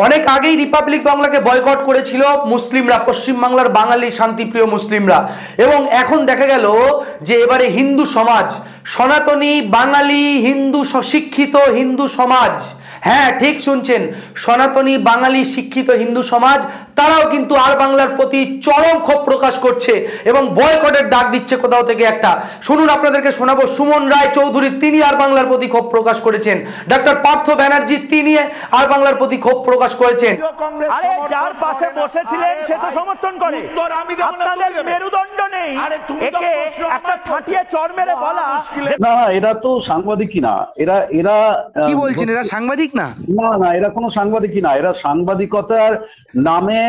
অনেক আগেই রিপাবলিক বাংলাকে বয়কট করেছিল মুসলিমরা, পশ্চিমবাংলার বাঙালি শান্তিপ্রিয় মুসলিমরা। এবং এখন দেখা গেল যে এবারে হিন্দু সমাজ, সনাতনী বাঙালি হিন্দু শিক্ষিত হিন্দু সমাজ, হ্যাঁ ঠিক শুনছেন, সনাতনী বাঙালি শিক্ষিত হিন্দু সমাজ তারাও কিন্তু আর বাংলার প্রতি চরম ক্ষোভ প্রকাশ করছে এবং বয়কটের ডাক দিচ্ছে কোথাও থেকে একটা। শুনুন, আপনাদেরকে শোনাবো সুমন রায় চৌধুরী, তিনি আর বাংলার প্রতি ক্ষোভ প্রকাশ করেছেন। ডক্টর পার্থ ব্যানার্জি, তিনি আর বাংলার প্রতি ক্ষোভ প্রকাশ করেছেন। আরে যার পাশে বসেছিলেন সে তো সমর্থন করে, আপনাদের মেরুদণ্ড নেই, একে একটা ঠাটিয়ে চড় মেরে বলা। না এরা তো সাংবাদিকই না, এরা কি বলছেন, এরা সাংবাদিক না? না না, এরা কোনো সাংবাদিকই না, এরা সাংবাদিকতার নামে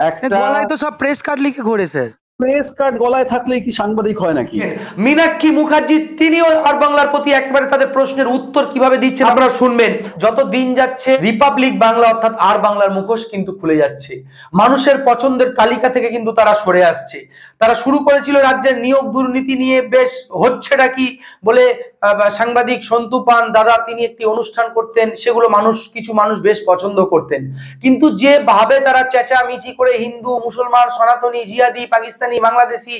একটা গলায় তো সব প্রেস কার্ড লিখে ঘোরে স্যার। প্রেস কার্ড গলায় থাকলে কি সাংবাদিক হয় নাকি? মীনাক্ষী মুখার্জি, তিনিও আর বাংলার প্রতি একেবারে তাদের প্রশ্নের উত্তর কিভাবে দিচ্ছেন আপনারা শুনবেন। যত দিন যাচ্ছে রিপাবলিক বাংলা অর্থাৎ আর বাংলার মুখোশ কিন্তু খুলে যাচ্ছে, মানুষের পছন্দের তালিকা থেকে কিন্তু তারা সরে আসছে। তারা শুরু করেছিল রাজ্যের নিয়োগ দুর্নীতি নিয়ে, বেশ হচ্ছেটা কি বলে সাংবাদিক সন্তু পান দাদা তিনি একটি অনুষ্ঠান করতেন, সেগুলো কিছু মানুষ বেশ পছন্দ করতেন। কিন্তু যে ভাবে তারা চেঁচামেচি করে হিন্দু মুসলমান সনাতনী জিহাদি পাকিস্তানি বাংলাদেশি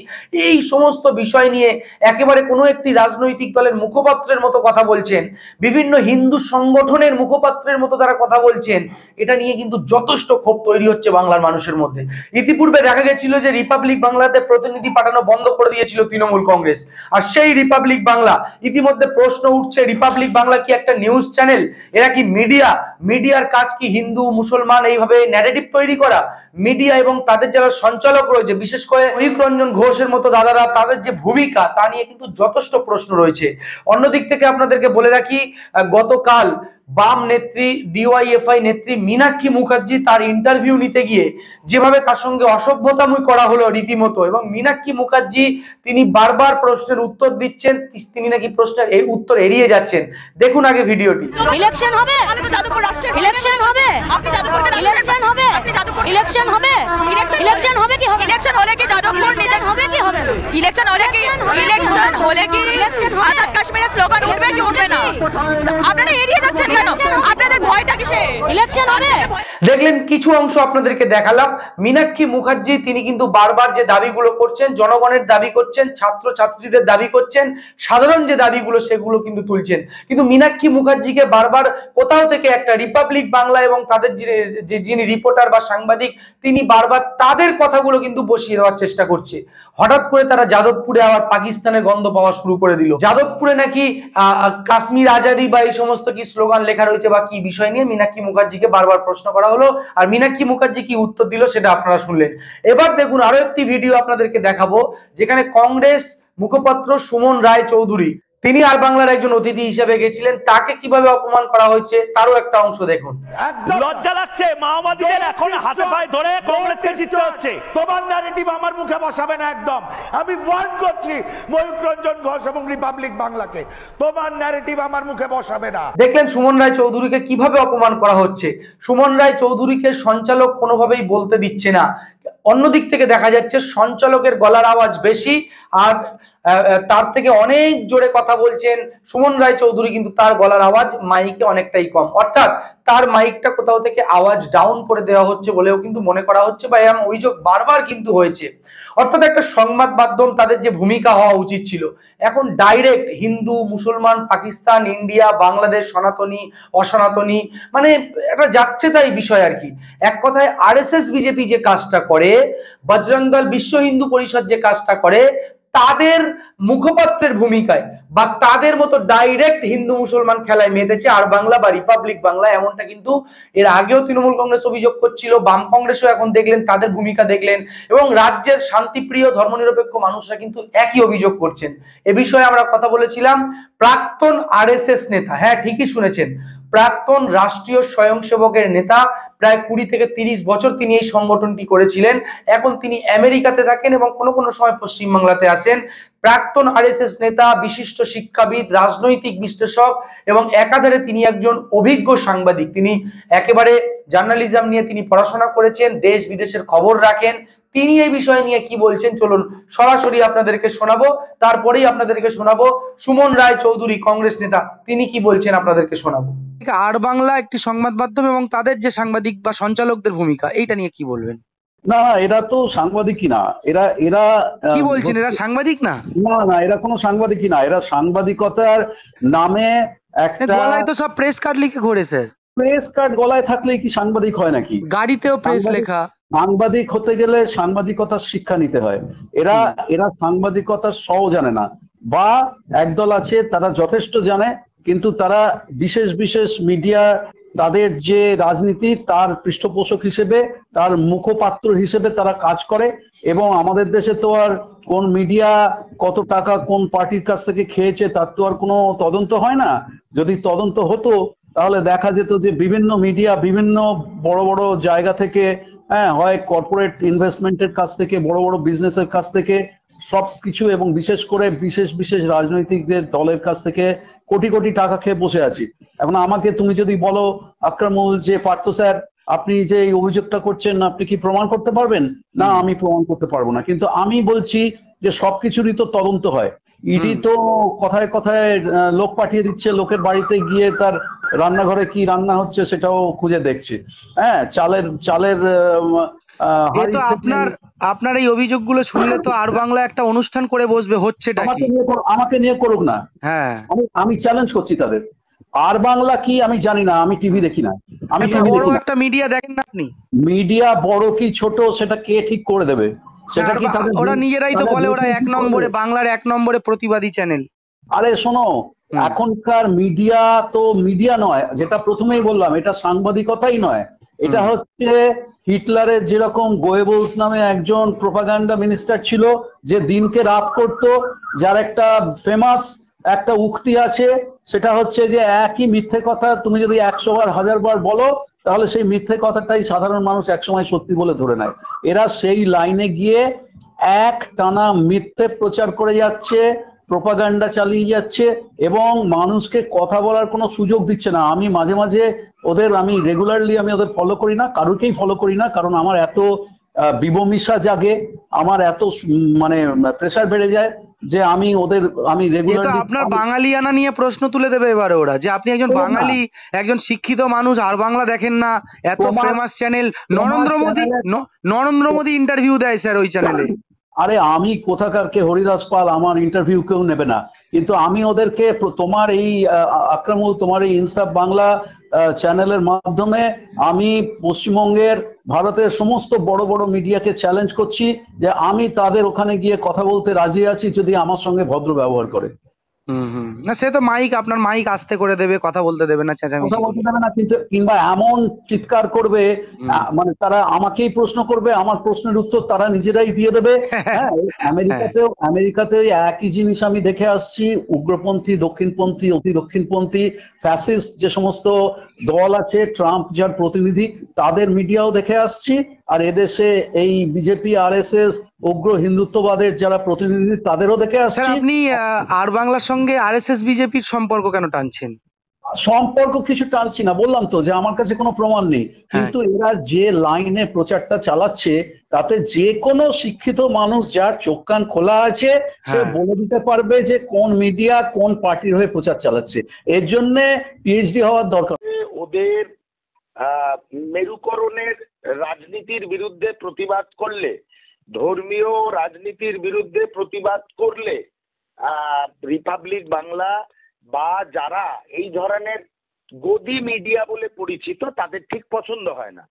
এই সমস্ত বিষয় নিয়ে একেবারে কোনো একটি রাজনৈতিক দলের মুখপাত্রের মতো কথা বলছেন, বিভিন্ন হিন্দু সংগঠনের মুখপাত্রের মতো তারা কথা বলছেন, এটা নিয়ে কিন্তু যথেষ্ট ক্ষোভ তৈরি হচ্ছে বাংলার মানুষের মধ্যে। ইতিপূর্বে দেখা গেছিল যে রিপাবলিক বাংলাতে প্রতিনিধি পাঠানো বন্ধ করে দিয়েছিল তৃণমূল কংগ্রেস, আর সেই রিপাবলিক বাংলা ইতিমধ্যে প্রশ্ন উঠছে, রিপাবলিক বাংলা কি একটা নিউজ চ্যানেল? এরা কি মিডিয়া? মিডিয়ার কাজ কি হিন্দু মুসলমান এইভাবে ন্যারেটিভ তৈরি করা? মিডিয়া এবং তাদের যারা সঞ্চালক রয়েছে, বিশেষ করে অহিক রঞ্জন ঘোষের মতো দাদারা, তাদের যে ভূমিকা তা নিয়ে কিন্তু যথেষ্ট প্রশ্ন রয়েছে। অন্যদিক থেকে আপনাদেরকে বলে রাখি, গতকাল বাম নেত্রী ডিওয়াইএফআই নেত্রী মীনাক্ষী মুখার্জি তার ইন্টারভিউ নিতে গিয়ে যেভাবে তার সঙ্গে অসভ্যতামূলক করা হলো রীতিমতো, এবং মীনাক্ষী মুখার্জি তিনি বারবার প্রশ্নের উত্তর দিচ্ছেন, তিনি নাকি প্রশ্নের এই উত্তর এড়িয়ে যাচ্ছেন। দেখুন আগে ভিডিওটি। ইলেকশন হবে, ইলেকশন হবে, ইলেকশন হবে, ইলেকশন হবে, ইলেকশন হবে কি হবে? ইলেকশন হলে কি যাদবপুর নিতে হবে কি হবে? ইলেকশন হলে কি আজাদ কাশ্মীরের স্লোগান উঠবে কি উঠবে না? আপনারা এড়িয়ে যাচ্ছেন কেন? আপনাদের ভয়টা কিসে? ইলেকশন হবে। দেখলেন, কিছু অংশ আপনাদেরকে দেখালাম। মীনাক্ষী মুখার্জি তিনি কিন্তু বারবার যে দাবিগুলো করছেন, জনগণের দাবি করছেন, ছাত্র ছাত্রীদের দাবি করছেন, সাধারণ যে দাবিগুলো সেগুলো কিন্তু তুলছেন। কিন্তু মীনাক্ষী মুখার্জিকে বারবার কোথাও থেকে একটা রিপাবলিক বাংলা এবং তাদের যিনি রিপোর্টার বা সাংবাদিক, তিনি বারবার তাদের কথাগুলো কিন্তু বসিয়ে দেওয়ার চেষ্টা করছে। হঠাৎ করে তারা যাদবপুরে আবার পাকিস্তানের গন্ধ পাওয়া শুরু করে দিল। যাদবপুরে নাকি কাশ্মীর আজাদি বা এই সমস্ত কি স্লোগান লেখা রয়েছে বা কি বিষয় নিয়ে মীনাক্ষী মুখার্জিকে বারবার প্রশ্ন করা হলো, আর মীনাক্ষী মুখার্জি কি উত্তর দিল সেটা আপনারা শুনলেন। এবার দেখুন আরো একটি ভিডিও আপনাদেরকে দেখাবো, যেখানে কংগ্রেস মুখপাত্র সুমন রায় চৌধুরী তিনি আর বাংলার একজন অতিথি হিসেবে গেছিলেন, তাকে কিভাবে অপমান করা হয়েছে তারও একটা অংশ দেখুন। লজ্জা লাগছে, মাওবাদীদের এখন হাতে পায়ে ধরে কংগ্রেসকে জিততে হচ্ছে। তোমার ন্যারেটিভ আমার মুখে বসাবে না একদম। আমি ওয়ার্ন করছি ময়ূক রঞ্জন ঘোষ এবং রিপাবলিক বাংলাকে, তোমার ন্যারেটিভ আমার মুখে বসাবে না। দেখলেন সুমন রায় চৌধুরীকে কিভাবে অপমান করা হচ্ছে। সুমন রায় চৌধুরীকে সঞ্চালক কোনোভাবেই বলতে দিচ্ছে না। অন্যদিক থেকে দেখা যাচ্ছে সঞ্চালকের গলার আওয়াজ বেশি, আর তার থেকে অনেক জোরে কথা বলছেন সুমন রায় চৌধুরী, কিন্তু তার গলার আওয়াজ মাইকে অনেকটাই কম, অর্থাৎ তার মাইকটা কোথাও থেকে আওয়াজ ডাউন করে দেওয়া হচ্ছে বলেও কিন্তু মনে করা হচ্ছে, বা এরকম অভিযোগ বারবার কিন্তু হয়েছে। অর্থাৎ একটা সংবাদ মাধ্যম তাদের যে ভূমিকা হওয়া উচিত ছিল, এখন ডাইরেক্ট হিন্দু মুসলমান পাকিস্তান ইন্ডিয়া বাংলাদেশ সনাতনী অসনাতনী, মানে এটা যাচ্ছে তাই বিষয় আর কি। এক কথায় আরএসএস বিজেপি যে কাজটা করে, বজরং দল বিশ্ব হিন্দু পরিষদ যে কাজটা করে, তাদের মুখপাত্রের ভূমিকায় বা তাদের মতো ডাইরেক্ট হিন্দু মুসলমান খেলায় মেতেছে আর বাংলা বা রিপাবলিক বাংলা। এমনটা কিন্তু এর আগেও তৃণমূল কংগ্রেস অভিযোগ করছিল, বাম কংগ্রেসও এখন দেখলেন তাদের ভূমিকা দেখলেন, এবং রাজ্যের শান্তিপ্রিয় ধর্মনিরপেক্ষ মানুষরা কিন্তু একই অভিযোগ করছেন। এ বিষয়ে আমরা কথা বলেছিলাম প্রাক্তন আরএসএস নেতা, হ্যাঁ ঠিকই শুনেছেন, প্রাক্তন রাষ্ট্রীয় স্বয়ংসেবকের নেতা, প্রায় 20 থেকে 30 বছর তিনি এই সংগঠনটি করেছিলেন। এখন তিনি আমেরিকাতে থাকেন এবং কোনো কোনো সময় পশ্চিমবাংলাতে আসেন। প্রাক্তন আরএসএস নেতা, বিশিষ্ট শিক্ষাবিদ, রাজনৈতিক বিশ্লেষক এবং একাধারে তিনি একজন অভিজ্ঞ সাংবাদিক। তিনি একেবারে জার্নালিজম নিয়ে তিনি পড়াশোনা করেছেন, দেশ বিদেশের খবর রাখেন, তিনি এই বিষয় নিয়ে কি বলছেন চলুন সরাসরি আপনাদেরকে শোনাবো, তারপরেই আপনাদেরকে শোনাবো সুমন রায় চৌধুরী কংগ্রেস নেতা তিনি কি বলছেন আপনাদেরকে শোনাবো। আর বাংলা একটি সংবাদ মাধ্যম এবং তাদের যে সাংবাদিক বা সঞ্চালকদের ভূমিকা, এইটা নিয়ে কি বলবেন? না না, এরা তো সাংবাদিকই না। এরা এরা কি বলছেন, এরা সাংবাদিক না? না না, এরা কোনো সাংবাদিকই না। এরা সাংবাদিকতার নামে একটা গলায় তো সব প্রেস কার্ড লিখে ঘোরে স্যার। প্রেস কার্ড গলায় থাকলেই কি সাংবাদিক হয় নাকি? গাড়িতেও প্রেস লেখা। সাংবাদিক হতে গেলে সাংবাদিকতার শিক্ষা নিতে হয়। এরা সাংবাদিকতার সও জানে না, বা একদল আছে তারা যথেষ্ট জানে, কিন্তু তারা বিশেষ বিশেষ মিডিয়া তাদের যে রাজনীতি তার পৃষ্ঠপোষক হিসেবে, তার মুখপাত্র হিসেবে তারা কাজ করে। এবং আমাদের দেশে তো আর কোন মিডিয়া কত টাকা কোন পার্টির কাছ থেকে খেয়েছে তার তো আর কোনো তদন্ত হয় না। যদি তদন্ত হতো তাহলে দেখা যেত যে বিভিন্ন মিডিয়া বিভিন্ন বড় বড় জায়গা থেকে, হয় কর্পোরেট ইনভেস্টমেন্টের কাছ থেকে, বড় বড় বিজনেসের কাছ থেকে সবকিছু, এবং বিশেষ করে বিশেষ বিশেষ রাজনৈতিকদের দলের কাছ থেকে কোটি কোটি টাকা খেয়ে বসে আছি। এখন আমাকে তুমি যদি বলো আকরামুল যে পার্থ স্যার আপনি যে এই অভিযোগটা করছেন আপনি কি প্রমাণ করতে পারবেন? না, আমি প্রমাণ করতে পারবো না, কিন্তু আমি বলছি যে সবকিছুরই তো তদন্ত হয়। ইডি তো কথায় কথায় লোক পাঠিয়ে দিচ্ছে, লোকের বাড়িতে গিয়ে তার রান্নাঘরে কি রান্না হচ্ছে সেটাও খুঁজে দেখছে। চালের আপনার এই অভিযোগগুলো শুনলে তো আর বাংলা একটা অনুষ্ঠান করে বসবে, হচ্ছেটা কি? আমাকে নিয়ে করুক না। হ্যাঁ, আমি চ্যালেঞ্জ করছি তাদের। আর বাংলা কি আমি জানি না, আমি টিভি দেখি না। আমি বড় একটা মিডিয়া দেখেন না আপনি? মিডিয়া বড় কি ছোট সেটা কে ঠিক করে দেবে? সেটা কি ওরা নিজেরাই তো বলে ওরা 1 নম্বরে, বাংলার 1 নম্বরে প্রতিবাদী চ্যানেল। আরে শোনো, এখনকার মিডিয়া তো মিডিয়া নয়, যেটা প্রথমেই বললাম, এটা সাংবাদিকতাই নয়। এটা হচ্ছে হিটলারের যেরকম গোয়েবলস নামে একজন প্রোপাগান্ডা মিনিস্টার ছিল, যে দিনকে রাত করত, যার একটা ফেমাস একটা উক্তি আছে, সেটা হচ্ছে যে একই মিথ্যে কথা তুমি যদি 100 বার 1000 বার বলো তাহলে সেই মিথ্যে কথাটাই সাধারণ মানুষ একসময় সত্যি বলে ধরে নেয়। এরা সেই লাইনে গিয়ে এক টানা মিথ্যে প্রচার করে যাচ্ছে, প্রোপাগান্ডা চালিয়ে যাচ্ছে, এবং মানুষকে কথা বলার কোনো সুযোগ দিচ্ছে না। আমি মাঝে মাঝে আমি রেগুলারলি ওদের ফলো করি না, কারুকেই ফলো করি না, কারণ আমার এত বিবমিশা জাগে, আমার এত মানে প্রেসার বেড়ে যায় যে আমি রেগুলারলি। আপনার বাঙালিয়ানা নিয়ে প্রশ্ন তুলে দেবে এবারে ওরা, যে আপনি একজন বাঙালি, একজন শিক্ষিত মানুষ, আর বাংলা দেখেন না। এত famous channel, Narendra Modi interview দেয় স্যার ওই চ্যানেলে। আরে আমি কোথাকার কে হরিদাস পাল, আমার ইন্টারভিউ কেউ নেবে না। কিন্তু আমি ওদেরকে তোমার এই আকরামুল, তোমার এই ইনসাফ বাংলা চ্যানেলের মাধ্যমে আমি পশ্চিমবঙ্গের, ভারতের সমস্ত বড় বড় মিডিয়াকে চ্যালেঞ্জ করছি যে আমি তাদের ওখানে গিয়ে কথা বলতে রাজি আছি যদি আমার সঙ্গে ভদ্র ব্যবহার করে। না, সে তো আপনার মাইক আস্তে করে দেবে, কথা বলতে দেবে না, চেঁচামেচি বলতে দেবে না, কিন্তু কিংবা এমন চিৎকার করবে, মানে তারা আমাকেই প্রশ্ন করবে, আমার প্রশ্নের উত্তর তারা নিজেরাই দিয়ে দেবে। হ্যাঁ, আমেরিকাতেও একই জিনিস আমি দেখে আসছি। উগ্রপন্থী, দক্ষিণপন্থী, অতি দক্ষিণপন্থী, ফ্যাসিস্ট যে সমস্ত দল আছে, ট্রাম্প যার প্রতিনিধি, তাদের মিডিয়াও দেখে আসছি। আর এদেশে এই বিজেপি, আরএসএস, উগ্র হিন্দুত্ববাদের যারা প্রতিনিধি তাদেরও দেখে আসছি। আপনি আর বাংলার সঙ্গে আরএসএস বিজেপির সম্পর্ক কেন টানছেন? সম্পর্ক কিছু টানছি না, বললাম তো যে আমার কাছে কোনো প্রমাণ নেই, কিন্তু এরা যে লাইনে প্রচারটা চালাচ্ছে তাতে যে কোনো শিক্ষিত মানুষ যার চোখ কান খোলা আছে সে বলে দিতে পারবে যে কোন মিডিয়া কোন পার্টির হয়ে প্রচার চালাচ্ছে। এর জন্য পিএইচডি হওয়ার দরকার। ওদের মেরুকরণের রাজনীতির বিরুদ্ধে প্রতিবাদ করলে, ধর্মীয় রাজনীতির বিরুদ্ধে প্রতিবাদ করলে রিপাবলিক বাংলা বা যারা এই ধরনের গদি মিডিয়া বলে পরিচিত তাদের ঠিক পছন্দ হয় না।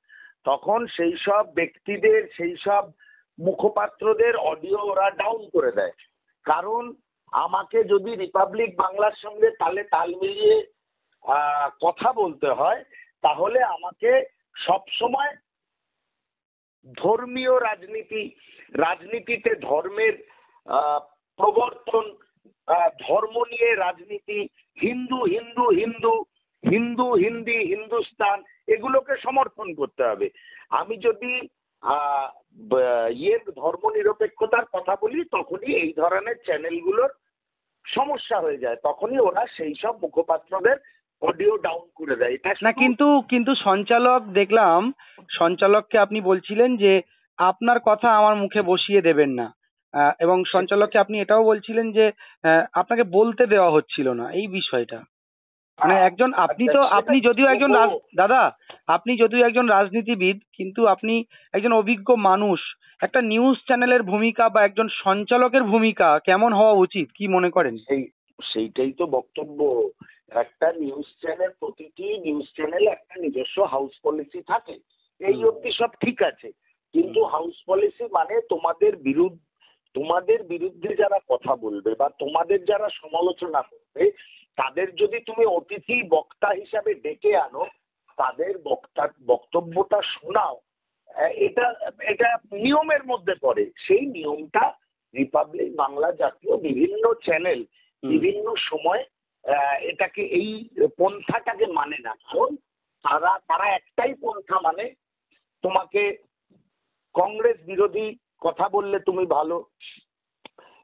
তখন সেই সব ব্যক্তিদের, সেই সব মুখপাত্রদের অডিও ওরা ডাউন করে দেয়। কারণ আমাকে যদি রিপাবলিক বাংলার সঙ্গে তালে তাল মিলিয়ে কথা বলতে হয় তাহলে আমাকে সবসময় ধর্মীয় রাজনীতিতে ধর্মের প্রবর্তন, ধর্ম নিয়ে রাজনীতি, হিন্দু হিন্দি, হিন্দুস্তান, এগুলোকে সমর্থন করতে হবে। আমি যদি ধর্ম নিরপেক্ষতার কথা বলি তখনই এই ধরনের চ্যানেলগুলোর সমস্যা হয়ে যায়, তখনই ওরা সেই সব মুখপাত্রদের অডিও ডাউন করে দেয়। না, কিন্তু সঞ্চালক দেখলাম, সঞ্চালককে আপনি বলছিলেন যে আপনার কথা আমার মুখে বসিয়ে দেবেন না। এবং সঞ্চালককে আপনি এটাও বলছিলেন যে আপনাকে বলতে দেওয়া হচ্ছিল না এই বিষয়টা। মানে একজন আপনি যদিও একজন দাদা, আপনি যদিও একজন রাজনীতিবিদ, কিন্তু আপনি একজন অভিজ্ঞ মানুষ। একটা নিউজ চ্যানেলের ভূমিকা বা একজন সঞ্চালকের ভূমিকা কেমন হওয়া উচিত, কি মনে করেন? সেইটাই তো বক্তব্য। একটা নিউজ চ্যানেল, প্রতিটি নিউজ চ্যানেল একটা নিজস্ব হাউস পলিসি থাকে, এই অবধি সব ঠিক আছে। কিন্তু হাউস পলিসি মানে তোমাদের বিরুদ্ধে যারা কথা বলবে বা তোমাদের যারা সমালোচনা করবে, তাদের যদি তুমি অতিথি বক্তা হিসাবে ডেকে আনো, তাদের বক্তব্যটা শোনাও, এটা এটা নিয়মের মধ্যে পড়ে। সেই নিয়মটা রিপাবলিক বাংলা জাতীয় বিভিন্ন চ্যানেল বিভিন্ন সময় এটাকে এই পন্থাটাকে মানে না। কারণ তারা একটাই পন্থা মানে, তোমাকে কংগ্রেস বিরোধী কথা বললে তুমি ভালো,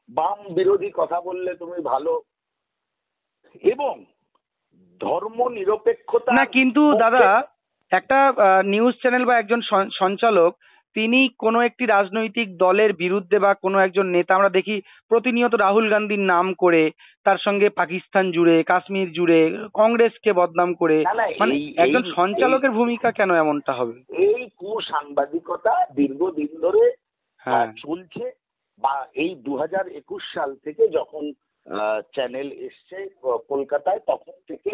বাম বিরোধী কথা বললে তুমি ভালো, এবং ধর্ম নিরপেক্ষতা না। কিন্তু দাদা, একটা নিউজ চ্যানেল বা একজন সঞ্চালক তিনি কোনো একটি রাজনৈতিক দলের বিরুদ্ধে বা কোনো একজন নেতা, আমরা দেখি প্রতিনিয়ত রাহুল গান্ধীর নাম করে, তার সঙ্গে পাকিস্তান জুড়ে, কাশ্মীর জুড়ে কংগ্রেসকে বদনাম করে, মানে একজন সঞ্চালকের ভূমিকা কেন এমনটা হবে? এই কুসাংবাদিকতা দীর্ঘদিন ধরে চলছে। বা এই 2021 সাল থেকে যখন চ্যানেল এসছে কলকাতায়, তখন থেকে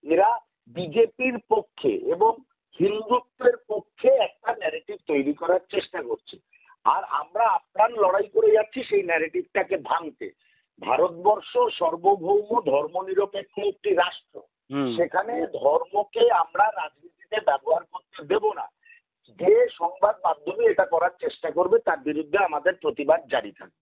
এরা বিজেপির পক্ষে এবং হিন্দুত্বের পক্ষে একটা ন্যারেটিভ তৈরি করার চেষ্টা করছে। আর আমরা আপ্রাণ লড়াই করে যাচ্ছি সেই ন্যারেটিভটাকে ভাঙতে। ভারতবর্ষ সার্বভৌম ধর্মনিরপেক্ষ একটি রাষ্ট্র, সেখানে ধর্মকে আমরা রাজনীতিতে ব্যবহার করতে দেব না। যে সংবাদ মাধ্যমে এটা করার চেষ্টা করবে তার বিরুদ্ধে আমাদের প্রতিবাদ জারি থাকবে।